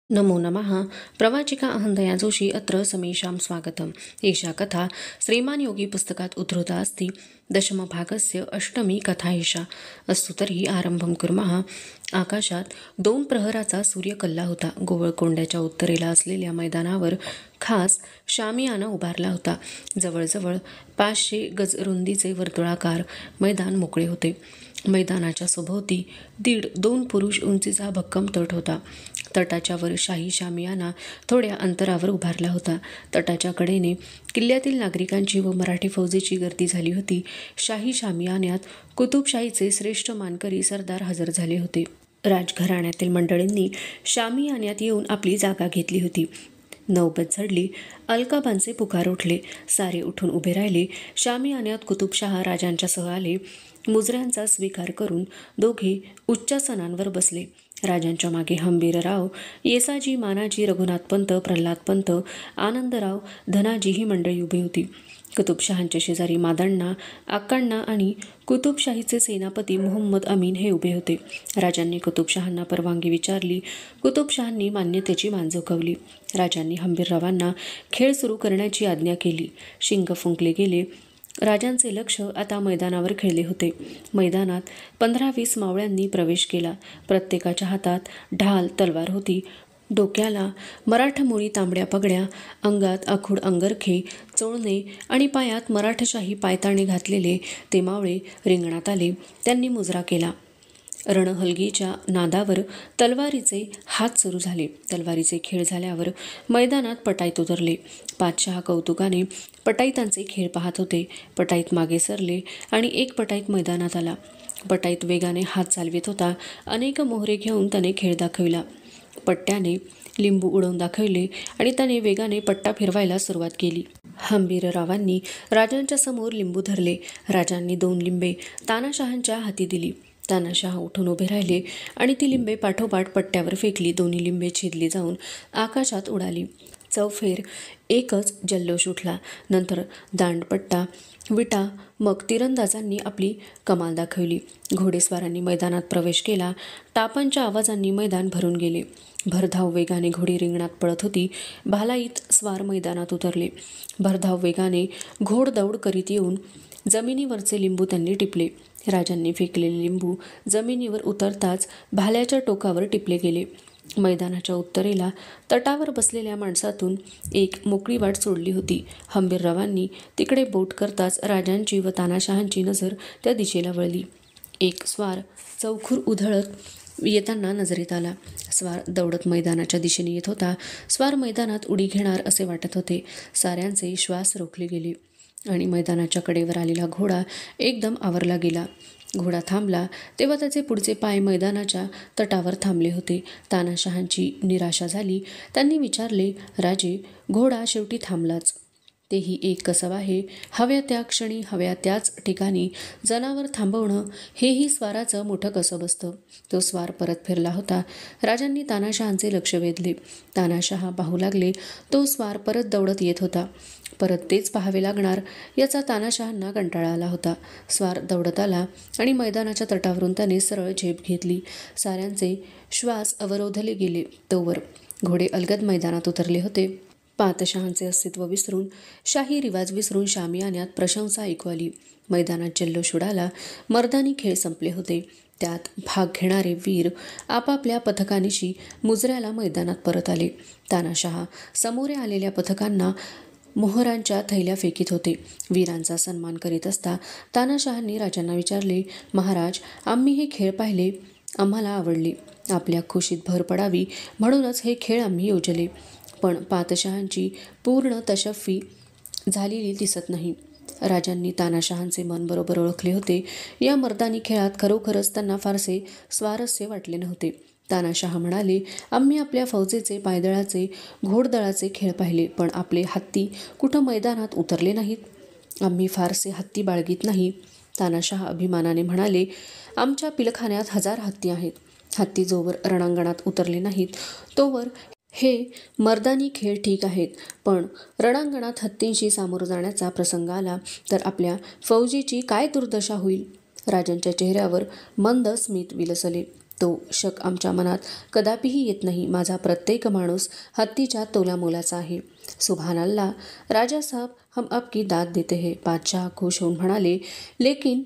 नमो नमः। प्रवाचिका अहंदया जोशी अत्र समेषां स्वागतम्। एषा कथा श्रीमान योगी पुस्तकात् उद्धृता अस्ति। दशमभागस्य अष्टमी कथा एषा। अस्तु तर्हि आरंभं कुर्मः। आकाशात 2 प्रहराचा सूर्य कल्ला होता. गोवळकोंड्याच्या उत्तरेला असलेल्या मैदानावर खास शामियाना उभारला होता. जवळजवळ 500 गज रुंदीचे वर्तुळाकार मैदान मोकळे होते. मैदानाच्या सभोवती 1.5-2 पुरुष उंचीचा भक्कम तट होता. तटाच्या वर शाही शामियाना थोड्या अंतरावर उभारला होता. तटाच्या कडेने किल्ल्यातील नागरिकांची व मराठी फौजेची गर्दी झाली होती. शाही शामियान्यात कुतुबशाहीचे श्रेष्ठ मानकरी सरदार हजर झाले होते. राजघराण्यातील मंडळींनी शामियान्यात येऊन आपली जागा घेतली होती. नौबत झडली. अलकाबांचे पुकार उठले. सारे उठून उभे राहिले. शामियान्यात कुतुबशाह राजांच्यासह आले. मुजऱ्यांचा स्वीकार करून दोघे उच्चासनांवर बसले. राजांच्या मागे हंबीरराव, येसाजी, मानाजी, रघुनाथपंत, प्रल्हादपंत, आनंदराव, धनाजी ही मंडळी उभी होती. कुतुबशहांचे शेजारी मादण्णा, आक्काण्णा आणि कुतुबशाहीचे सेनापती मुहम्मद अमीन हे उभे होते. राजांनी कुतुबशहांना परवानगी विचारली. कुतुबशहांनी मान्यतेची मान झुकवली. राजांनी हंबीररावांना खेळ सुरू करण्याची आज्ञा केली. शिंग फुंकले गेले. राजांचे लक्ष आता मैदानावर खेळले होते. मैदानात 15-20 मावळ्यांनी प्रवेश केला. प्रत्येकाच्या हातात ढाल तलवार होती. डोक्याला मराठमोळी तांबड्या पगड्या, अंगात आखूड अंगरखे, चोळणे आणि पायात मराठशाही पायताणे घातलेले ते मावळे रिंगणात आले. त्यांनी मुजरा केला. रणहलगीच्या नादावर तलवारीचे हात सुरू झाले. तलवारीचे खेळ झाल्यावर मैदानात पटाईत उतरले. पातशहा कौतुकाने पटाईतांचे खेळ पाहत होते. पटाईत मागे सरले आणि एक पटाईत मैदानात आला. पटाईत वेगाने हात चालवित होता. अनेक मोहरे घेऊन त्याने खेळ दाखविला. पट्ट्याने लिंबू उडवून दाखविले आणि त्याने वेगाने पट्टा फिरवायला सुरुवात केली. हंबीररावांनी राजांच्या समोर लिंबू धरले. राजांनी 2 लिंबे तानाशहांच्या हाती दिली. तानाशहा उठून उभे राहिले आणि ती लिंबे पाठोपाठ पट्ट्यावर फेकली. दोन्ही लिंबे छेदली जाऊन आकाशात उडाली. चौफेर एकच जल्लोष उठला. नंतर दांडपट्टा, विटा, मग तिरंदाजांनी आपली कमाल दाखवली. घोडेस्वारांनी मैदानात प्रवेश केला. टापांच्या आवाजांनी मैदान भरून गेले. भरधाव वेगाने घोडी रिंगणात पळत होती. भालाईत स्वार मैदानात उतरले. भरधाव वेगाने घोडदौड करीत येऊन जमिनीवरचे लिंबू त्यांनी टिपले. राजांनी फेकलेले लिंबू जमिनीवर उतरताच भाल्याच्या टोकावर टिपले गेले. मैदानाच्या उत्तरेला तटावर बसलेल्या माणसातून एक मोकळी वाट सोडली होती. हंबीररावांनी तिकडे बोट करताच राजांची व तानाशहांची नजर त्या दिशेला वळली. एक स्वार चौखूर उधळत येताना नजरेत आला. स्वार दौडत मैदानाच्या दिशेने येत होता. स्वार मैदानात उडी घेणार असे वाटत होते. साऱ्यांचे श्वास रोखले गेले आणि मैदानाच्या कडेवर आलेला घोडा एकदम आवरला गेला. घोडा थांबला तेव्हा त्याचे पुढचे पाय मैदानाच्या तटावर थांबले होते. तानाशहांची निराशा झाली. त्यांनी विचारले, राजे, घोडा शेवटी थांबलाच. तेही एक कसब आहे. हव्या त्या क्षणी हव्या त्याच ठिकाणी जनावर थांबवणं हेही स्वाराचं मोठं कसब असतं. तो स्वार परत फिरला होता. राजांनी तानाशहांचे लक्ष वेधले. तानाशहा पाहू लागले. तो स्वार परत दौडत येत होता. परत तेच पाहावे लागणार याचा तानाशहांना कंटाळा आला होता. स्वार दौडत आला आणि मैदानाच्या तटावरून त्याने सरळ झेप घेतली. साऱ्यांचे श्वास अवरोधले गेले. तोवर घोडे अलगद मैदानात उतरले होते. पातशहांचे अस्तित्व विसरून, शाही रिवाज विसरून शामियान्यात प्रशंसा ऐकू आली. मैदानात जल्लोष उडाला. मर्दानी खेळ संपले होते. त्यात भाग घेणारे वीर आपापल्या पथकानिशी मुजऱ्याला मैदानात परत आले. तानाशहा समोरे आलेल्या पथकांना मोहरांच्या थैल्या फेकीत होते. वीरांचा सन्मान करीत असता तानाशहांनी राजांना विचारले, महाराज, आम्ही हे खेळ पाहिले. आम्हाला आवडले. आपल्या खुशीत भर पडावी म्हणूनच हे खेळ आम्ही योजले. पण पातशहांची पूर्ण तशफ्फी झालेली दिसत नाही. राजांनी तानाशहांचे मन बरोबर ओळखले होते. या मर्दानी खेळात खरोखरच त्यांना फारसे स्वारस्य वाटले नव्हते. तानाशहा म्हणाले, आम्ही आपल्या फौजेचे, पायदळाचे, घोडदळाचे खेळ पाहिले, पण आपले हत्ती कुठं मैदानात उतरले नाहीत. आम्ही फारसे हत्ती बाळगीत नाही. तानाशहा अभिमानाने म्हणाले, आमच्या पिलखान्यात 1000 हत्ती आहेत. हत्ती जोवर रणांगणात उतरले नाहीत तोवर हे मर्दानी खेळ ठीक आहेत, पण रणांगणात हत्तींशी सामोरं जाण्याचा प्रसंग आला तर आपल्या फौजेची काय दुर्दशा होईल. राजांच्या चेहऱ्यावर मंद स्मित विलसले. तो शक आमच्या मनात कदापिही येत नाही. माझा प्रत्येक माणूस हत्तीच्या तोलामोलाचा आहे. सुभानअल्लाह, राजा साहब, हम आपकी दाद देते हैं. बादशाह खुश होऊन म्हणाले. लेकिन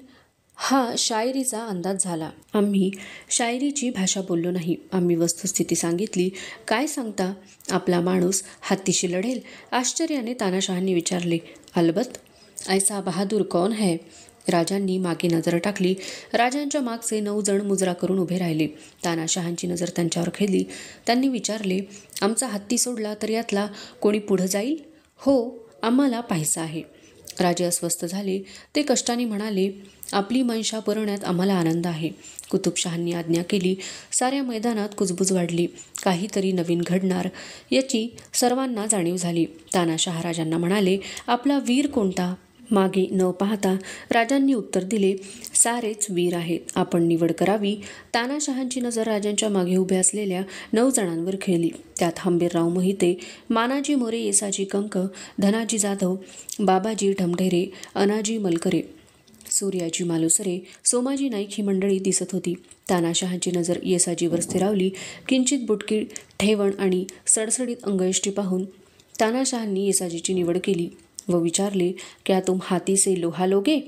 हा शायरीचा अंदाज झाला. आम्ही शायरीची भाषा बोललो नाही. आम्ही वस्तुस्थिती सांगितली. काय सांगता? आपला माणूस हत्तीशी लढेल? आश्चर्याने तानाशहांनी विचारले. अलबत. ऐसा बहादूर कौन है? राजांनी मागे नजर टाकली. राजांच्या मागचे 9 जण मुजरा करून उभे राहिले. तानाशहांची नजर त्यांच्यावर खेळली. त्यांनी विचारले, आमचा हत्ती सोडला तर यातला कोणी पुढं जाईल? हो, आम्हाला पाहायचं आहे. राजे अस्वस्थ झाले. ते कष्टाने म्हणाले, आपली मनशा पुरवण्यात आम्हाला आनंद आहे. कुतुबशहांनी आज्ञा केली. साऱ्या मैदानात कुजबूज वाढली. काहीतरी नवीन घडणार याची सर्वांना जाणीव झाली. तानाशहा राजांना म्हणाले, आपला वीर कोणता? मागे न पाहता राजांनी उत्तर दिले, सारेच वीर आहेत. आपण निवड करावी. तानाशहांची नजर राजांच्या मागे उभ्या असलेल्या 9 जणांवर खेळली. त्यात हंबीरराव मोहिते, मानाजी मोरे, येसाजी कंक, धनाजी जाधव, बाबाजी ढमढेरे, अनाजी मलकरे, सूर्याजी मालुसरे, सोमाजी नाईक ही मंडळी दिसत होती. तानाशहांची नजर येसाजीवर स्थिरावली. किंचित बुटकी ठेवण आणि सडसडीत अंगयष्टी पाहून तानाशहांनी येसाजीची निवड केली व विचारले, क्या तुम हाती से लोहा लोगे?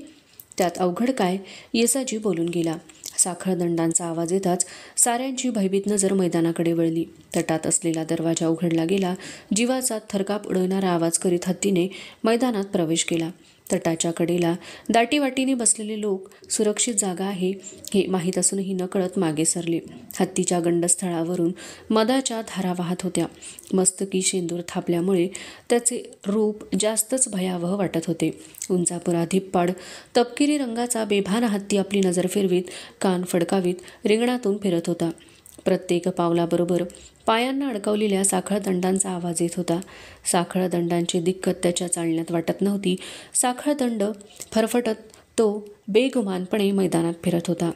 त्यात अवघड काय? येसाजी बोलून गेला. साखळदंडांचा आवाज येताच साऱ्यांची भयभीत नजर मैदानाकडे वळली. तटात असलेला दरवाजा उघडला गेला. जीवाचा थरकाप उडवणारा आवाज करीत हत्तीने मैदानात प्रवेश केला. तटाच्या कडेला दाटीवाटीने बसलेले लोक सुरक्षित जागा आहे हे माहीत असूनही नकळत मागे सरले. हत्तीच्या गंडस्थळावरून मदाच्या धारा वाहत होत्या. मस्तकी शेंदूर थापल्यामुळे त्याचे रूप जास्तच भयावह वाटत होते. उंचापुरा धिप्पाड तपकिरी रंगाचा बेभान हत्ती आपली नजर फिरवीत, कान फडकावीत रिंगणातून फिरत होता. प्रत्येक पावलाबरोबर पायांना अडकवलेल्या साखळदंडांचा आवाज येत होता. साखळदंडांची दिक्कत त्याच्या चालण्यात वाटत नव्हती. साखळदंड फरफटत तो बेगुमानपणे मैदानात फिरत होता.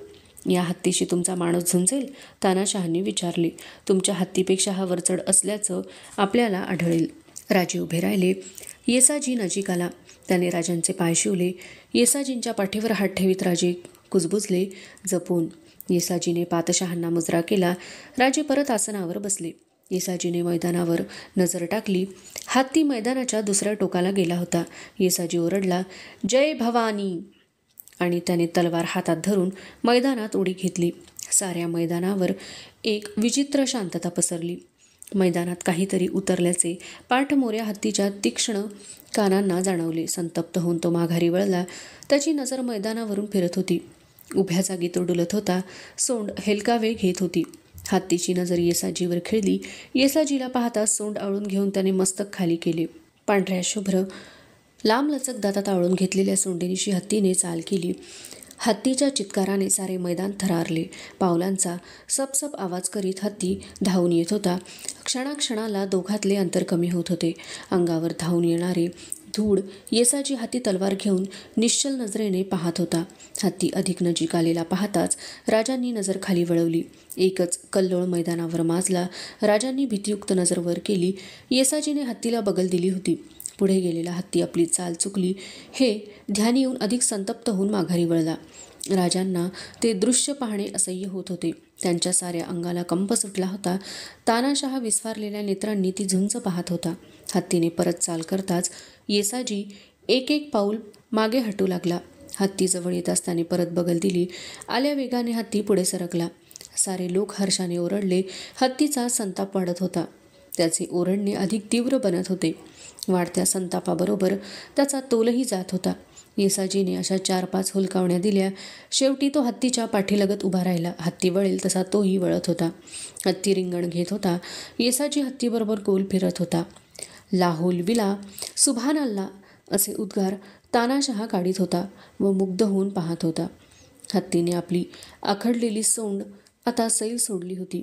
या हत्तीशी तुमचा माणूस झुंजेल? तानाशहांनी विचारले. तुमच्या हत्तीपेक्षा हा वरचढ असल्याचं आपल्याला आढळेल. राजे उभे राहिले. येसाजी नजीक आला. त्याने राजांचे पाय शिवले. येसाजींच्या पाठीवर हात ठेवीत राजे कुजबुजले. जपून. येसाजीने पातशहांना मुजरा केला. राजे परत आसनावर बसले. येसाजीने मैदानावर नजर टाकली. हत्ती मैदानाच्या दुसऱ्या टोकाला गेला होता. येसाजी ओरडला, जय भवानी, आणि त्याने तलवार हातात धरून मैदानात उडी घेतली. साऱ्या मैदानावर एक विचित्र शांतता पसरली. मैदानात काहीतरी उतरल्याचे पाठमोऱ्या हत्तीच्या तीक्ष्ण कानांना जाणवले. संतप्त होऊन तो माघारी वळला. त्याची नजर मैदानावरून फिरत होती. उभ्या जागी तो डुलत होता. सोंड हेलकावे घेत होती. हत्तीची नजर येसाजीवर खेळली. येसाजीला पाहताच सोंड आवळून घेऊन त्याने मस्तक खाली केले. पांढऱ्या शुभ्र लांबलचक दातात आवळून घेतलेल्या सोंडेनीशी हत्तीने चाल केली. हत्तीच्या चित्काराने सारे मैदान थरारले. पावलांचा सपसप आवाज करीत हत्ती धावून येत होता. क्षणाक्षणाला दोघातले अंतर कमी होत होते. अंगावर धावून येणारे धूळ येसाजी हाती तलवार घेऊन निश्चल नजरेने पाहत होता. हत्ती अधिक नजीक आलेला पाहताच राजांनी नजर खाली वळवली. एकच कल्लोळ मैदानावर माजला. राजांनी भीतीयुक्त नजर वर केली. येसाजीने हत्तीला बगल दिली होती. पुढे गेलेला हत्ती आपली चाल चुकली हे ध्यानी येऊन अधिक संतप्त होऊन माघारी वळला. राजांना ते दृश्य पाहणे असह्य होत होते. त्यांच्या साऱ्या अंगाला कंप सुटला होता. तानाशहा विस्फारलेल्या नेत्रांनी ती झुंज पाहत होता. हत्तीने परत चाल करताच येसाजी एक एक पाऊल मागे हटू लागला. हत्ती जवळ येताच त्याने परत बगल दिली. आल्या वेगाने हत्ती पुढे सरकला. सारे लोक हर्षाने ओरडले. हत्तीचा संताप वाढत होता. त्याचे ओरडणे अधिक तीव्र बनत होते. वाढत्या संतापाबरोबर त्याचा तोलही जात होता. येसाजीने अशा 4-5 हुलकावण्या दिल्या. शेवटी तो हत्तीच्या पाठीलगत उभा राहिला. हत्ती वळेल तसा तोही वळत होता. हत्ती रिंगण घेत होता. येसाजी हत्तीबरोबर गोल फिरत होता. लाहोल विला, सुभानअल्लाह असे उद्गार तानाशहा काढीत होता व मुग्ध होऊन पाहत होता. हत्तीने आपली आखडलेली सोंड आता सैल सोडली होती.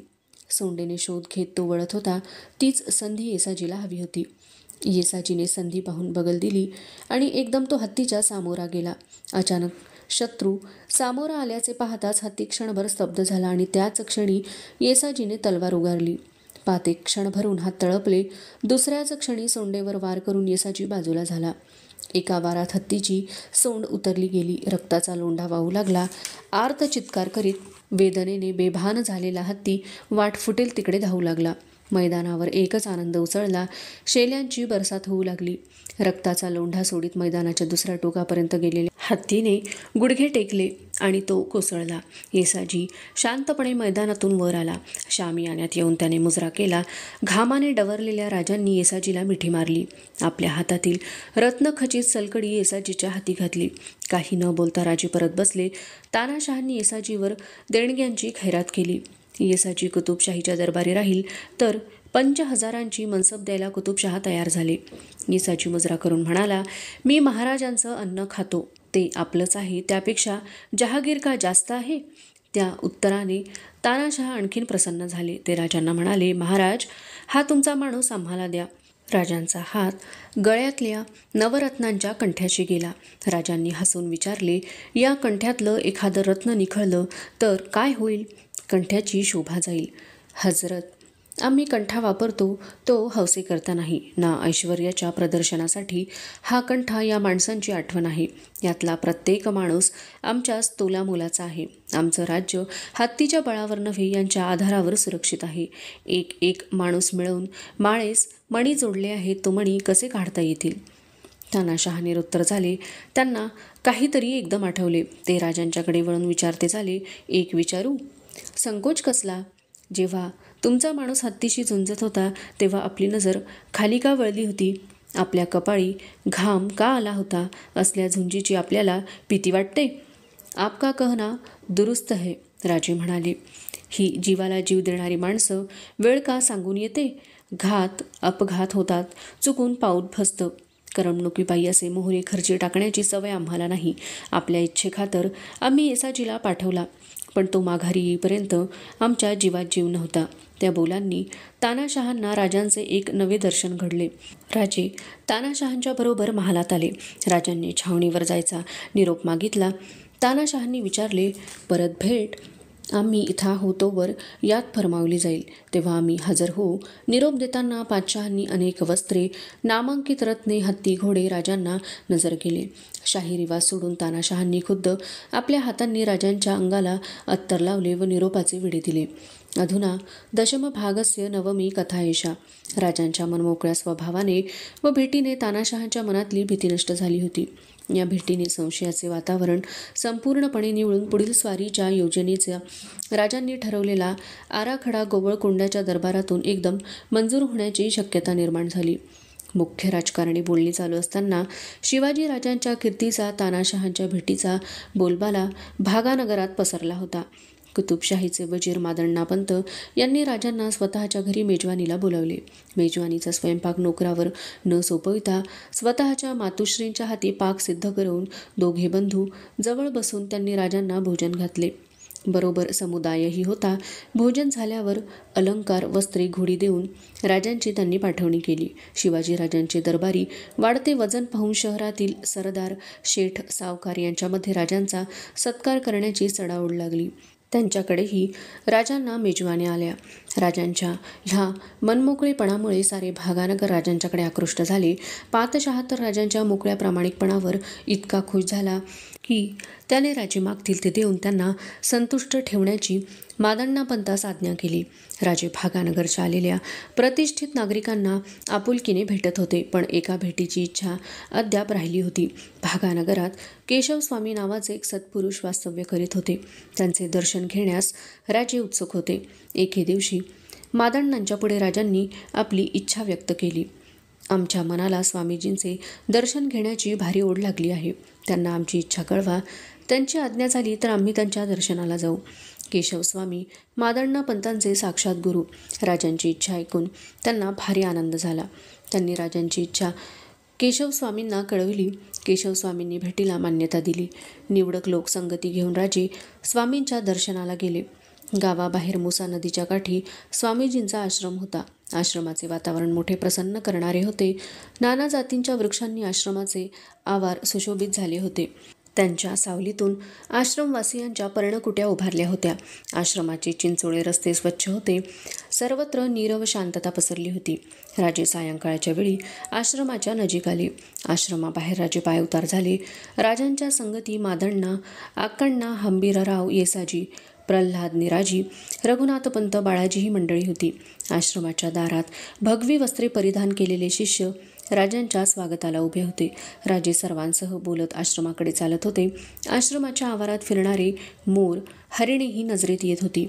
सोंडेने शोध घेत तो वळत होता. तीच संधी येसाजीला हवी होती. येसाजीने संधी पाहून बगल दिली आणि एकदम तो हत्तीच्या सामोरा गेला. अचानक शत्रू सामोरा आल्याचे पाहताच हत्ती क्षणभर स्तब्ध झाला आणि त्याच क्षणी येसाजीने तलवार उगारली. पाते क्षणभरून हात तळपले. दुसऱ्याच क्षणी सोंडेवर वार करून येसाजी बाजूला झाला. एका वारात हत्तीची सोंड उतरली गेली. रक्ताचा लोंढा वाहू लागला. आर्त चित्कार करीत वेदनेने बेभान झालेला हत्ती वाट फुटेल तिकडे धावू लागला. मैदानावर एकच आनंद उसळला. शेल्यांची बरसात होऊ लागली. रक्ताचा लोंढा सोडीत मैदानाच्या दुसऱ्या टोकापर्यंत गेलेल्या हत्तीने गुडघे टेकले आणि तो कोसळला. येसाजी शांतपणे मैदानातून वर आला. शामियान्यात येऊन त्याने मुजरा केला. घामाने डवरलेल्या राजांनी येसाजीला मिठी मारली. आपल्या हातातील रत्नखचित सलकडी येसाजीच्या हाती घातली. काही न बोलता राजे परत बसले. तानाशहांनी येसाजीवर देणग्यांची खैरात केली. येसाजी कुतुबशाहीच्या दरबारी राहील तर 5,000ची मनसब द्यायला कुतुबशहा तयार झाले. येसाजी मुजरा करून म्हणाला, मी महाराजांचं अन्न खातो, ते आपलंच आहे, त्यापेक्षा जहागीर का जास्त आहे? त्या उत्तराने तानाशहा आणखीन प्रसन्न झाले. ते राजांना म्हणाले, महाराज, हा तुमचा माणूस आम्हाला द्या. राजांचा हात गळ्यातल्या नवरत्नांच्या कंठ्याशी गेला. राजांनी हसून विचारले, या कंठ्यातलं एखादं रत्न निखळलं तर काय होईल? कंठ्याची शोभा जाईल. हजरत, आम्ही कंठा वापरतो तो हौसेकरता नाही ना ऐश्वर्याच्या प्रदर्शनासाठी. हा कंठा या माणसांची आठवण आहे. यातला प्रत्येक माणूस आमच्याच तोलामोलाचा आहे. आमचं राज्य हत्तीच्या बळावर नव्हे, यांच्या आधारावर सुरक्षित आहे. एक एक माणूस मिळवून माळेस मणी जोडले आहेत, तो मणी कसे काढता येतील? तानाशहा निरुत्तर झाले. त्यांना काहीतरी एकदम आठवले. ते राजांच्याकडे वळून विचारते झाले, एक विचारू? संकोच कसला? जेव्हा तुमचा माणूस हत्तीशी झुंजत होता तेव्हा आपली नजर खाली का वळली होती? आपल्या कपाळी घाम का आला होता? असल्या झुंजीची आपल्याला भीती वाटते? आपका कहना दुरुस्त है, राजे म्हणाले. ही जीवाला जीव देणारी माणसं वेळ का सांगून येते? घात अपघात होतात, चुकून पाऊल फसतं. करमणुकीपायी असे मोहरे खर्ची टाकण्याची सवय आम्हाला नाही. आपल्या इच्छेखातर आम्ही येसाजीला पाठवला, पण तो माघारी येईपर्यंत आमच्या जीवात जीव नव्हता. त्या बोलांनी तानाशहांना राजांचे एक नवे दर्शन घडले. राजे तानाशहांच्या बरोबर महालात आले. राजांनी छावणीवर जायचा निरोप मागितला. तानाशहांनी विचारले, परत भेट? आम्ही इथं होतोवर यात फरमावली जाईल तेव्हा आम्ही हजर होऊ. निरोप देताना पातशहांनी अनेक वस्त्रे, नामांकित रत्ने, हत्ती, घोडे राजांना नजर केले. शाही रिवाज सोडून तानाशहांनी खुद्द आपल्या हातांनी राजांच्या अंगाला अत्तर लावले व निरोपाचे विडे दिले. अधुना दशमभागस्य नवमी कथा एषा. राजांच्या मनमोकळ्या स्वभावाने व भेटीने तानाशहांच्या मनातली भीती नष्ट झाली होती. या भेटीने संशयाचे वातावरण संपूर्णपणे निवळून पुढील स्वारीच्या योजनेचा राजांनी ठरवलेला आराखडा गोवळकोंड्याच्या दरबारातून एकदम मंजूर होण्याची शक्यता निर्माण झाली. मुख्य राजकारणी बोलणी चालू असताना शिवाजी राजांच्या कीर्तीचा, तानाशहांच्या भेटीचा बोलबाला भागानगरात पसरला होता. कुतुबशाहीचे वजीर मादण्णापंत यांनी राजांना स्वतःच्या घरी मेजवानीला बोलावले. मेजवानीचा स्वयंपाक नोकरावर न सोपविता स्वतःच्या मातुश्रींच्या हाती पाक सिद्ध करून दोघे बंधू जवळ बसून त्यांनी राजांना भोजन घातले. बरोबर समुदायही होता. भोजन झाल्यावर अलंकार, वस्त्रे, घोडी देऊन राजांची त्यांनी पाठवणी केली. शिवाजी राजांचे दरबारी वाढते वजन पाहून शहरातील सरदार, शेठ, सावकार यांच्यामध्ये राजांचा सत्कार करण्याची चढाओढ लागली. त्यांच्याकडेही राजांना मेजवान्या आल्या. राजांच्या ह्या मनमोकळेपणामुळे सारे भागानगर राजांच्याकडे आकृष्ट झाले. पातशहा तर राजांच्या मोकळ्या प्रामाणिकपणावर इतका खुश झाला की त्याने राजे मागतील ते देऊन त्यांना संतुष्ट ठेवण्याची मादण्णापंतास आज्ञा केली. राजे भागानगरच्या आलेल्या प्रतिष्ठित नागरिकांना आपुलकीने भेटत होते, पण एका भेटीची इच्छा अद्याप राहिली होती. भागानगरात केशवस्वामी नावाचे एक सत्पुरुष वास्तव्य करीत होते. त्यांचे दर्शन घेण्यास राजे उत्सुक होते. एके दिवशी मादण्णांच्या पुढे राजांनी आपली इच्छा व्यक्त केली. आमच्या मनाला स्वामीजींचे दर्शन घेण्याची भारी ओढ लागली आहे. त्यांना आमची इच्छा कळवा. त्यांची आज्ञा झाली तर आम्ही त्यांच्या दर्शनाला जाऊ. केशवस्वामी मादण्णापंतांचे साक्षात गुरु. राजांची इच्छा ऐकून त्यांना भारी आनंद झाला. त्यांनी राजांची इच्छा केशवस्वामींना कळवली. केशवस्वामींनी भेटीला मान्यता दिली. निवडक लोक संगती घेऊन राजे स्वामींच्या दर्शनाला गेले. गावाबाहेर मुसा नदीच्या काठी स्वामीजींचा आश्रम होता. आश्रमाचे वातावरण मोठे प्रसन्न करणारे होते. नाना जातींच्या वृक्षांनी आश्रमाचे आवार सुशोभित झाले होते. त्यांच्या सावलीतून आश्रमवासियांच्या पर्णकुट्या उभारल्या होत्या. आश्रमाचे चिंचोळे रस्ते स्वच्छ होते. सर्वत्र नीरव शांतता पसरली होती. राजे सायंकाळच्या वेळी आश्रमाच्या नजीक आले. आश्रमाबाहेर राजे पायउतार झाले. राजांच्या संगती मादण्णा, आक्कण्णा, हंबीरराव, येसाजी, प्रल्हाद निराजी, रघुनाथपंत, बाळाजी ही मंडळी होती. आश्रमाच्या दारात भगवी वस्त्रे परिधान केलेले शिष्य राजांच्या स्वागताला उभे होते. राजे सर्वांसह बोलत आश्रमाकडे चालत होते. आश्रमाच्या आवारात फिरणारे मोर, हरिणे ही नजरेत येत होती.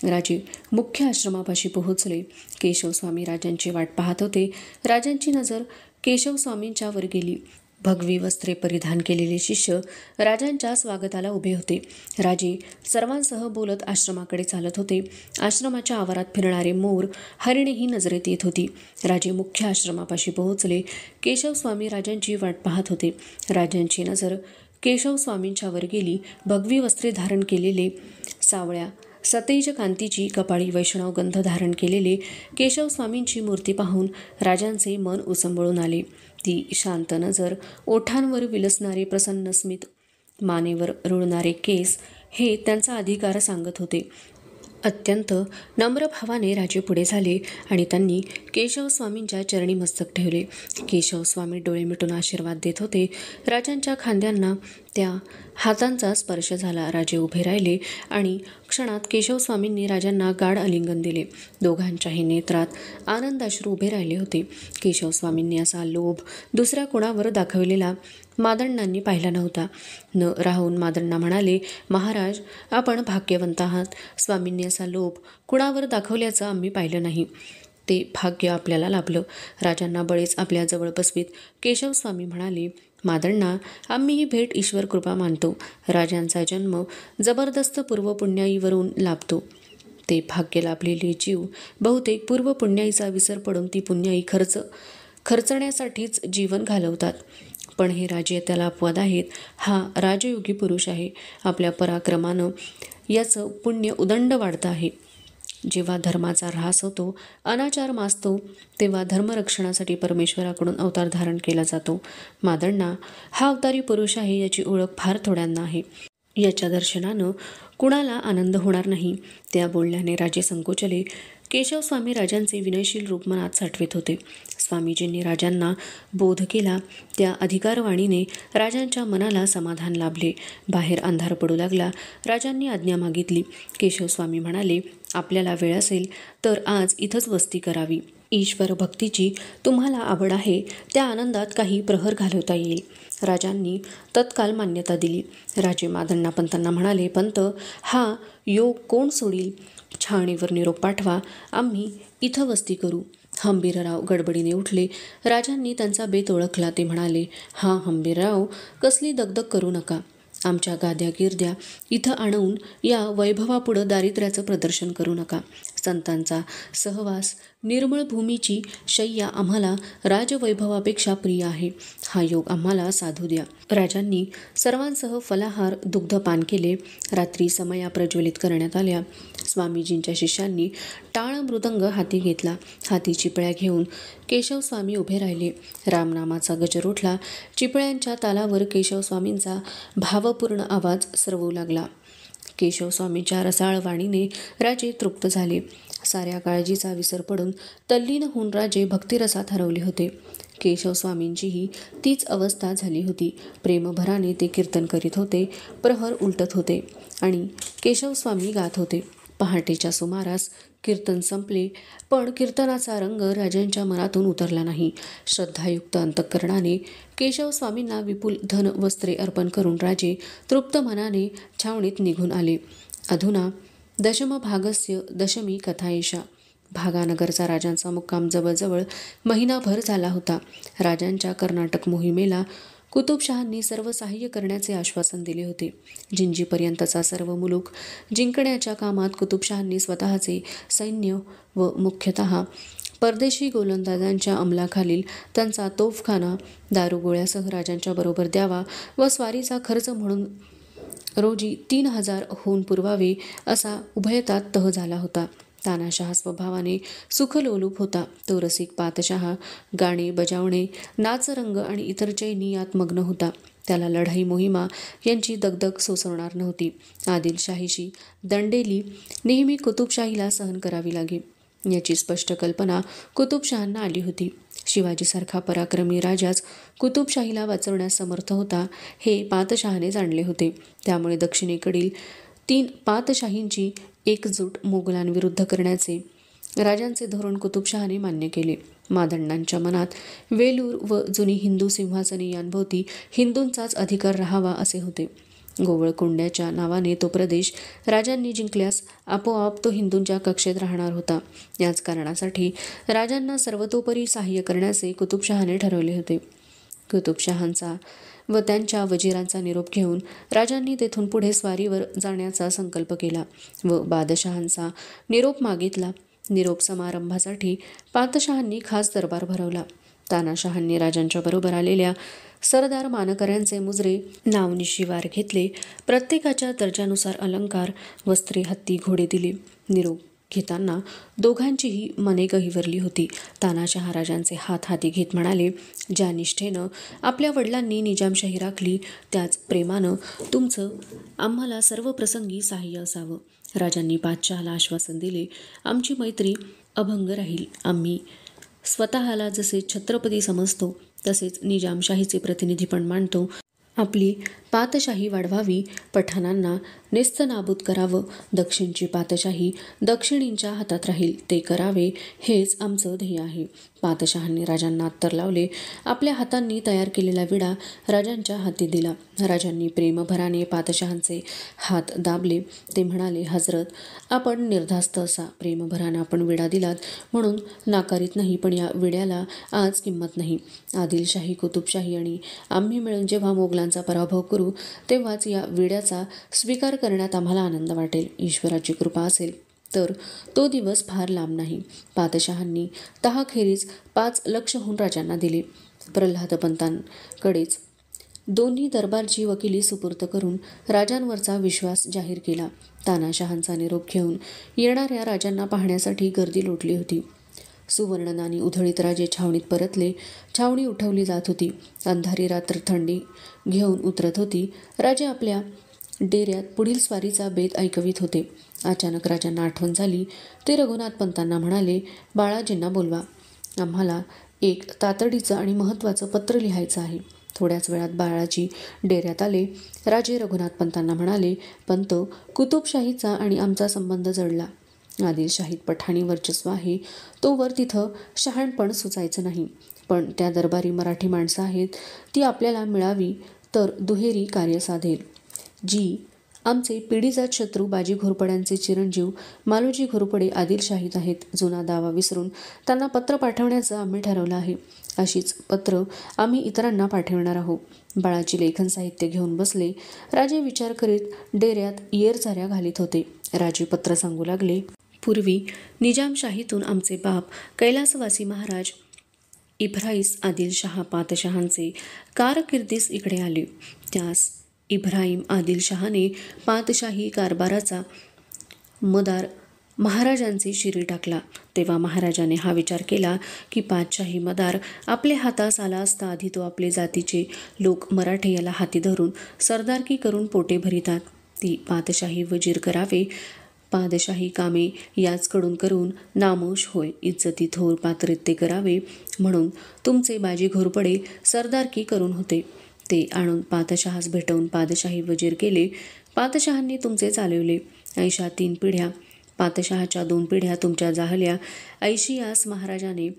राजे मुख्य आश्रमापाशी पोहोचले. केशवस्वामी राजांची वाट पाहत होते. राजांची नजर केशवस्वामींच्या वर गेली. भगवी वस्त्रे परिधान केलेले शिष्य राजांच्या स्वागताला उभे होते. राजे सर्वांसह बोलत आश्रमाकडे चालत होते. आश्रमाच्या आवारात फिरणारे मोर, हरिणे ही नजरेत येत होती. राजे मुख्य आश्रमापाशी पोहोचले. केशवस्वामी राजांची वाट पाहत होते. राजांची नजर केशवस्वामींच्यावर गेली. भगवी वस्त्रे धारण केलेले, सावळ्या सतेज कांतीची, कपाळी वैष्णव गंध धारण केलेले केशवस्वामींची मूर्ती पाहून राजांचे मन उसंबळून आले. ती शांत नजर, ओठांवर विलसणारे प्रसन्न स्मित, मानेवर रुळणारे केस हे त्यांचा अधिकार सांगत होते. अत्यंत नम्र भावाने राजे पुढे झाले आणि त्यांनी केशवस्वामींच्या चरणी मस्तक ठेवले. केशवस्वामी डोळे मिटून आशीर्वाद देत होते. राजांच्या खांद्यांना त्या हातांचा स्पर्श झाला. राजे उभे राहिले आणि क्षणात केशवस्वामींनी राजांना गाढ आलिंगन दिले. दोघांच्याही नेत्रात आनंदाश्रू उभे राहिले होते. केशवस्वामींनी असा लोभ दुसऱ्या कोणावर दाखवलेला मादण्णांनी पाहिला नव्हता. न राहून मादण्णा म्हणाले, महाराज, आपण भाग्यवंत आहात. स्वामींनी असा लोभ कुणावर दाखवल्याचं आम्ही पाहिलं नाही. ते भाग्य आपल्याला लाभलं. राजांना बळीच आपल्याजवळ बसवीत केशवस्वामी म्हणाले, मादण्णा, आम्ही ही भेट ईश्वर कृपा मानतो. राजांचा जन्म जबरदस्त पूर्वपुण्याईवरून लाभतो. ते भाग्य लाभलेले जीव बहुतेक पूर्वपुण्याईचा विसर पडून ती पुण्याई खर्चण्यासाठीच जीवन घालवतात. पण हे राजे त्याला अपवाद आहेत. हा राजयोगी पुरुष आहे. आपल्या पराक्रमानं याचं पुण्य उदंड वाढतं आहे. जेव्हा धर्माचा ऱ्हास होतो, अनाचार माजतो, तेव्हा धर्मरक्षणासाठी परमेश्वराकडून अवतार धारण केला जातो. मादण्णा हा अवतारी पुरुष आहे याची ओळख फार थोड्यांना आहे. याच्या दर्शनानं कुणाला आनंद होणार नाही. त्या बोलण्याने राजे संकोचले. केशवस्वामी राजांचे विनयशील रूप मनात साठवित होते. स्वामीजींनी राजांना बोध केला त्या अधिकारवाणीने राजांच्या मनाला समाधान लाभले. बाहेर अंधार पडू लागला. राजांनी आज्ञा मागितली. केशवस्वामी म्हणाले, आपल्याला वेळ असेल तर आज इथंच वस्ती करावी. ईश्वर भक्तीची तुम्हाला आवड आहे त्या आनंदात काही प्रहर घालवता येईल. राजांनी तत्काल मान्यता दिली. राजे मादण्णा पंतांना म्हणाले, पंत, हा योग कोण सोडील? छावणीवर निरोप पाठवा. आम्ही इथं वस्ती करू. हंबीरराव गडबडीने उठले. राजांनी त्यांचा बेत ओळखला. ते म्हणाले, हा हंबीरराव, कसली दगदग करू नका. आमच्या गाद्या गिरद्या इथं आणून या वैभवापुढं दारिद्र्याचं प्रदर्शन करू नका. संतांचा सहवास, निर्मळ भूमीची शय्या आम्हाला राजवैभवापेक्षा प्रिय आहे. हा योग आम्हाला साधू द्या. राजांनी सर्वांसह फलाहार, दुग्धपान केले. रात्री समया प्रज्वलित करण्यात आल्या. स्वामीजींच्या शिष्यांनी टाळ मृदंग हाती घेतला. हाती चिपळ्या घेऊन केशवस्वामी उभे राहिले. रामनामाचा गजर उठला. चिपळ्यांच्या तालावर केशवस्वामींचा भावपूर्ण आवाज सरवू लागला. केशवस्वामींच्या रसाळ वाणीने राजे तृप्त झाले. साऱ्या काळजीचा विसर पडून तल्लीन होऊन राजे भक्तिरसात हरवले होते. केशवस्वामींचीही तीच अवस्था झाली होती. प्रेमभराने ते कीर्तन करीत होते. प्रहर उलटत होते आणि केशवस्वामी गात होते. पहाटेच्या सुमारास कीर्तन संपले, पण कीर्तनाचा रंग राजांच्या मनातून उतरला नाही. श्रद्धायुक्त अंतःकरणाने केशवस्वामींना विपुल धन वस्त्रे अर्पण करून राजे तृप्त मनाने छावणीत निघून आले. अधुना दशमभागस्य दशमी कथा एषा. भागानगरचा राजांचा मुक्काम जवळजवळ महिनाभर झाला होता. राजांच्या कर्नाटक मोहिमेला कुतुबशहांनी सर्व सहाय्य करण्याचे आश्वासन दिले होते. जिंजीपर्यंतचा सर्व मुलूक जिंकण्याच्या कामात कुतुबशहांनी स्वतःचे सैन्य व मुख्यतः परदेशी गोलंदाजांच्या अंमलाखालील त्यांचा तोफखाना दारुगोळ्यासह राजांच्या बरोबर द्यावा व स्वारीचा खर्च म्हणून रोजी 3000 होऊन पुरवावे असा उभयतात तह झाला होता. तानाशहा स्वभावाने सुखलोलूप होता. तो रसिक पातशहा गाणे बजावणे, नाचरंग आणि इतर चैनी यात मग्न होता. त्याला लढाई मोहिमा यांची दगदग सोसवणार नव्हती. आदिलशाहीशी दंडेली नेहमी कुतुबशाहीला सहन करावी लागे याची स्पष्ट कल्पना कुतुबशहांना आली होती. शिवाजीसारखा पराक्रमी राजाच कुतुबशाहीला वाचवण्यास समर्थ होता हे पातशहाने जाणले होते. त्यामुळे दक्षिणेकडील 3 पातशाहींची एकजूट मोगलांविरुद्ध करण्याचे राजांचे धोरण कुतुबशहाने मान्य केले. मादंडांच्या मनात वेलूर व जुनी हिंदू सिंहासने यांभोवती हिंदूंचाच अधिकार राहावा असे होते. गोवळकोंड्याच्या नावाने तो प्रदेश राजांनी जिंकल्यास आपोआप तो हिंदूंच्या कक्षेत राहणार होता. याच कारणासाठी राजांना सर्वतोपरी सहाय्य करण्याचे कुतुबशहाने ठरवले होते. कुतुबशहांचा व त्यांच्या वजिरांचा निरोप घेऊन राजांनी तेथून पुढे स्वारीवर जाण्याचा संकल्प केला व बादशहांचा निरोप मागितला. निरोप समारंभासाठी पातशहांनी खास दरबार भरवला. तानाशहांनी राजांच्या बरोबर आलेल्या सरदार मानकऱ्यांचे मुजरे नावनिशिवार घेतले. प्रत्येकाच्या दर्जानुसार अलंकार, वस्त्रे, हत्ती, घोडे दिले. निरोप घेताना दोघांचीही मने गहिवरली होती. तानाशहा राजांचे हात हाती घेत म्हणाले, ज्या निष्ठेनं आपल्या वडिलांनी निजामशाही राखली त्याच प्रेमानं तुमचं आम्हाला सर्व प्रसंगी सहाय्य असावं. राजांनी बादशहाला आश्वासन दिले, आमची मैत्री अभंग राहील. आम्ही स्वतःला जसे छत्रपती समजतो तसेच निजामशाहीचे प्रतिनिधी पण मानतो. आपली पातशाही वाढवावी, पठाणांना नेस्तनाबूत करावं. दक्षिणची पातशाही दक्षिणींच्या हातात राहील, ते करावे हेच आमचं ध्येय आहे. पातशहांनी राजांना अत्तर लावले. आपल्या हातांनी तयार केलेला विडा राजांच्या हाती दिला. राजांनी प्रेमभराने पातशहांचे हात दाबले. ते म्हणाले, हजरत, आपण निर्धास्त असा. प्रेमभराने आपण विडा दिलात म्हणून नाकारीत नाही, पण या विड्याला आज किंमत नाही. आदिलशाही, कुतुबशाही आणि आम्ही मिळून जेव्हा मोगलांचा पराभव करू तेव्हाच या विड्याचा स्वीकार करण्यात आम्हाला आनंद वाटेल. ईश्वराची कृपा असेल तर तो दिवस फार लांब नाही. पातशहांनी तहाखेरीज 5 लक्षहून राजांना दिले. प्रल्हादपंतांकडेच दोन्ही दरबारची वकिली सुपूर्द करून राजांवरचा विश्वास जाहीर केला. तानाशहांचा निरोप घेऊन येणाऱ्या राजांना पाहण्यासाठी गर्दी लोटली होती. सुवर्णनानी उधळीत राजे छावणीत परतले. छावणी उठवली जात होती. अंधारी रात्र थंडी घेऊन उतरत होती. राजे आपल्या डेऱ्यात पुढील स्वारीचा बेत ऐकवीत होते. अचानक राजांना आठवण झाली. ते रघुनाथपंतांना म्हणाले, बाळाजींना बोलवा. आम्हाला एक तातडीचं आणि महत्त्वाचं पत्र लिहायचं आहे. थोड्याच वेळात बाळाजी डेऱ्यात आले. राजे रघुनाथपंतांना म्हणाले, पंत, कुतुबशाहीचा आणि आमचा संबंध जडला. आदिलशाहीत पठाणी वर्चस्व आहे, तोवर तिथं शहाणपण सुचायचं नाही. पण त्या दरबारी मराठी माणसं आहेत, ती आपल्याला मिळावी तर दुहेरी कार्य साधेल. जी आमचे पिढीजात शत्रू बाजी घोरपड्यांचे चिरंजीव मालोजी घोरपडे आदिलशाहीत आहेत. जुना दावा विसरून त्यांना पत्र पाठवण्याचं आम्ही ठरवलं आहे. अशीच पत्र आम्ही इतरांना पाठवणार आहोत. बाळाजी लेखन साहित्य घेऊन बसले. राजे विचार करीत डेऱ्यात येरझाऱ्या घालीत होते. राजे पत्र सांगू लागले, पूर्वी निजामशाहीतून आमचे बाप कैलासवासी महाराज इब्राहिस आदिलशहा पातशहांचे कारकिर्दीस इकडे आले. त्यास इब्राहिम आदिलशहाने पातशाही कारभाराचा मदार महाराजांचे शिरी टाकला. तेव्हा महाराजाने हा विचार केला की पातशाही मदार आपल्या हातास आला असता आधी तो आपले जातीचे लोक मराठे याला हाती धरून सरदारकी करून पोटे भरितात. ती पातशाही वजीर करावे. पादशाही कामे याचकडून करून नामोश होय. इज्जती थोर पात्रीत ते करावे म्हणून तुमचे बाजी घोरपडे सरदारकी करून होते. ते आणून पातशहास भेटवून पादशाही वजीर केले. पातशहांनी तुमचे चालवले. ऐशा 3 पिढ्या, पातशहाच्या 2 पिढ्या तुमच्या जाहल्या. ऐशियास महाराजाने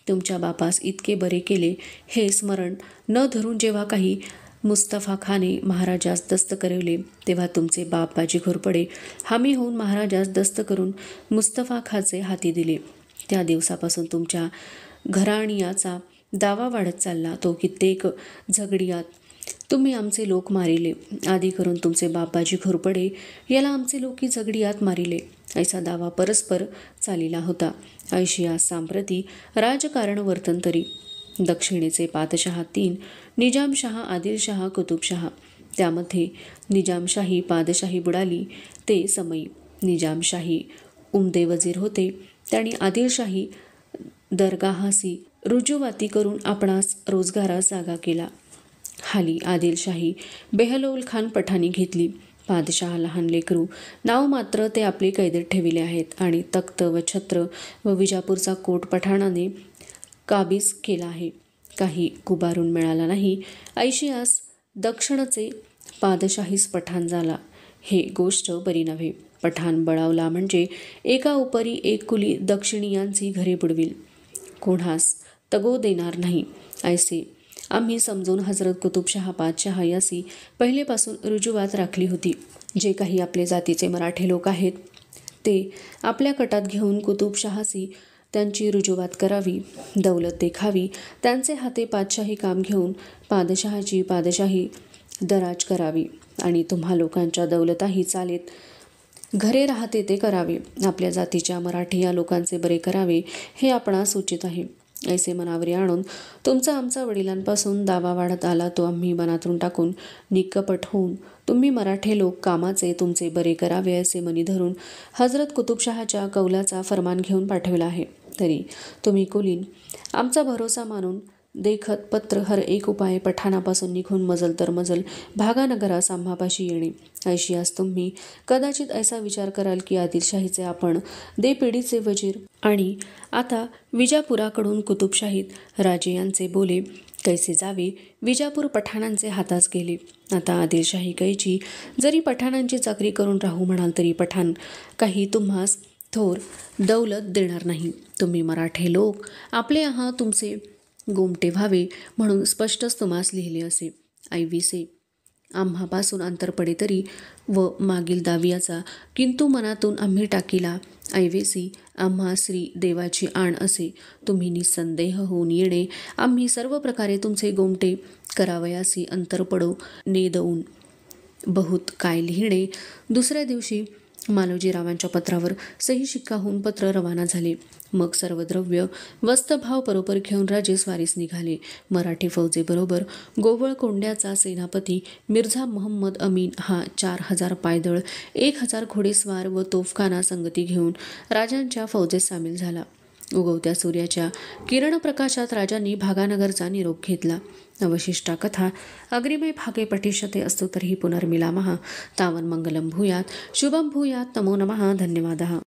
तुमच्या बापास इतके बरे केले हे स्मरण न धरून जेव्हा काही मुस्तफा खाने महाराजास दस्त करवले तेव्हा तुमचे बाप बाजी घोरपडे हामी होऊन महाराजास दस्त करून मुस्तफा खाचे हाती दिले. त्या दिवसापासून तुमच्या घराणियाचा दावा वाढत चालला. तो कित्येक झगडियात तुम्ही आमचे लोक मारिले. आदी करून तुमचे बाप बाजी घोरपडे याला आमचे लोकी झगडियात मारिले. ऐसा दावा परस्पर चालिला होता. ऐशिया सांप्रती राजकारण वर्तंतरी. दक्षिणेचे पातशहा 3, निजामशहा, आदिलशहा, कुतुबशहा. त्यामध्ये निजामशाही पादशाही बुडाली ते समयी. निजामशाही उमदे वजीर होते. त्यांनी आदिलशाही दरगाहासी रुजुवाती करून आपणास रोजगारास जागा केला. हाली आदिलशाही बेहलोल खान पठाणी घेतली. पादशहा लहान लेकरू नाव मात्र ते आपले कैदेत ठेविले आहेत आणि तख्त व छत्र व विजापूरचा कोट पठाणाने काबीज केला आहे. काही कुबारून मिळाला नाही. ऐशियास दक्षिणचे पादशाहीस पठाण झाला. हे गोष्ट बरी नव्हे. पठाण बळावला म्हणजे एका उपरी एक कुली दक्षिणीयांची घरे बुडविल, कोणास तगो देणार नाही. ऐसे आम्ही समजून हजरत कुतुबशहा पातशहा यासी पहिलेपासून रुजुवात राखली होती. जे काही आपले जातीचे मराठे लोक आहेत ते आपल्या कटात घेऊन कुतुबशहासी त्यांची रुजुवात करावी, दौलत देखावी, त्यांचे हाते पातशाही काम घेऊन पादशहाची पादशाही दराज करावी आणि तुम्हा लोकांच्या दौलताही चालेत घरे राहते ते करावे. आपल्या जातीच्या मराठी या लोकांचे बरे करावे हे आपणास सूचित आहे. ऐसे मनावरी आणून तुमचा आमचा वडिलांपासून दावा वाढत आला तो आम्ही मनातून टाकून निकपट होऊन तुम्ही मराठे लोक कामाचे तुमचे बरे करावे असे मनी धरून हजरत कुतुबशहाच्या कौलाचा फरमान घेऊन पाठविला आहे. तरी तुम्ही कुलीन आमचा भरोसा मानून देखत पत्र हर एक उपाय पठाणापासून निघून मजल तर मजल भागानगरास आम्हापाशी येणे. ऐशी आज तुम्ही कदाचित ऐसा विचार कराल की आदिलशाहीचे आपण दे पिढीचे वजीर आणि आता विजापुराकडून कुतुबशाहीत राजे यांचे बोले कैसे जावे. विजापूर पठाणांचे हातास गेले. आता आदिलशाही कैची जरी पठाणांची चाकरी करून राहू म्हणाल तरी पठाण काही तुम्हास थोर दौलत देणार नाही. तुम्ही मराठे लोक आपले आहा तुमचे गोमटे व्हावे म्हणून स्पष्टच तुम्हास लिहिले असे. ऐविसे आम्हापासून अंतर पडे तरी व मागील दावियाचा किंतु मनातून आम्ही टाकीला ऐवेसी आम्हा श्री देवाची आण असे तुम्ही निसंदेह होऊन येणे. आम्ही सर्व प्रकारे तुमचे गोमटे करावयासी अंतर पडो नेदवून बहुत काय लिहिणे. दुसऱ्या दिवशी मालोजीरावांच्या पत्रावर सही शिक्का होऊन पत्र रवाना झाले. मग सर्व द्रव्य वस्तभाव बरोबर घेऊन राजे स्वारीस निघाले. मराठी फौजेबरोबर गोवळ कोंड्याचा सेनापती मिर्झा मोहम्मद अमीन हा 4000 पायदळ 1000 घोडेस्वार व तोफखाना संगती घेऊन राजांच्या फौजेत सामील झाला. उगवत्या सूर्याच्या किरणप्रकाशात राजांनी भागानगरचा निरोप घेतला. अवशिष्टा कथा अग्रिमे भागे पठिष्यते अस्तु तर्हि पुनर्मिलामः. तावन् मंगलं भूयात् शुभं भूयात्. नमो नमः. धन्यवादः.